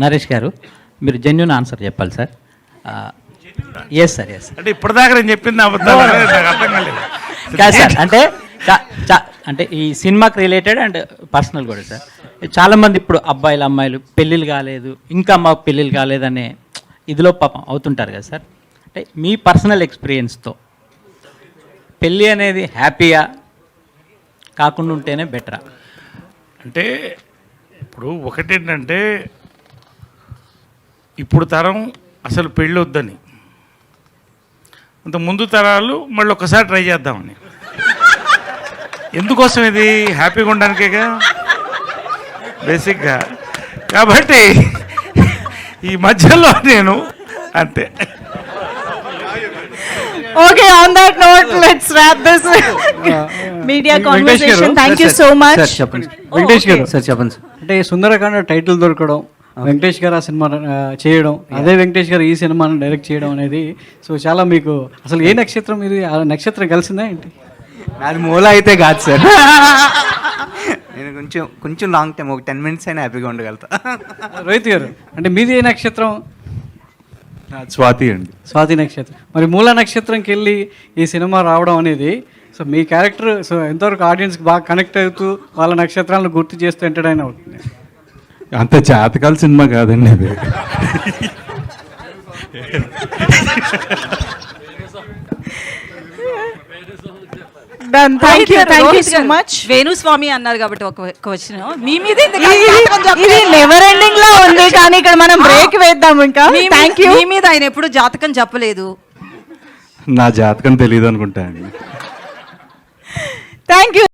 నరేష్ గారు, మీరు genuine answer చెప్పాలి సార్. Yes sir, yes. అంటే ఇప్పటిదాకా నేను చెప్పింది అబద్ధాలు అనేది నాకు అర్థం కాలేదు. కాదు సార్, అంటే అంటే ఈ సినిమాకి రిలేటెడ్ అండ్ పర్సనల్ కూడా సార్. చాలామంది ఇప్పుడు అబ్బాయిలు అమ్మాయిలు పెళ్ళిళ్ళు కాలేదు, ఇంకా మాకు పెళ్ళిళ్ళు కాలేదనే ఇదిలో పాపం అవుతుంటారు కదా సార్. అంటే మీ పర్సనల్ ఎక్స్పీరియన్స్తో పెళ్ళి అనేది హ్యాపీగా కాకుండా ఉంటేనే బెటరా? అంటే ఇప్పుడు ఒకటేంటంటే ఇప్పుడు తరం అసలు పెళ్ళి వద్దని, అంత ముందు తరాలు మళ్ళీ ఒకసారి ట్రై చేద్దామని. ఎందుకోసం ఇది హ్యాపీగా ఉండడానికేగా బేసిక్గా. కాబట్టి ఈ మధ్యలో నేను అంతే. Okay, on that note, let's wrap this media conversation. Thank you so much. Sir చెప్పండి. వెంకటేష్ గారు సార్ చెప్పండి సార్. అంటే సుందరకాండ టైటిల్ దొరకడం, వెంకటేష్ గారు ఆ సినిమా చేయడం, అదే వెంకటేష్ గారు ఈ సినిమాను డైరెక్ట్ చేయడం అనేది సో చాలా మీకు అసలు ఏ నక్షత్రం ఇది? ఆ నక్షత్రం కలిసిందా ఏంటి? నాది మూల అయితే కాదు సార్. నేను కొంచెం లాంగ్ టైం, ఒక 10 minutes అయినా హ్యాపీగా ఉండగలుగుతా. రోహిత్ గారు, అంటే మీది ఏ నక్షత్రం? స్వాతి అండి. స్వాతి నక్షత్రం. మరి మూల నక్షత్రంకి వెళ్ళి ఈ సినిమా రావడం అనేది సో మీ క్యారెక్టర్ సో ఎంతవరకు ఆడియన్స్కి బాగా కనెక్ట్ అవుతూ వాళ్ళ నక్షత్రాలను గుర్తు చేస్తూ ఎంటర్టైన్ అవుతుంది? అంత జాతకాల సినిమా కాదండి అది. Done. Thank you so much. Venu Swamy అన్నారు కాబట్టి ఒక క్వశ్చన్ మీ మీద ఇది నెవర్ ఎండింగ్ లో ఉంది, కానీ ఇక్కడ మనం బ్రేక్ వేద్దాం ఇంకా. Thank you. మీ మీద ఆయన ఎప్పుడు జాతకం చెప్పలేదు. నా జాతకం తెలియదు అనుకుంటా అండి. Thank you.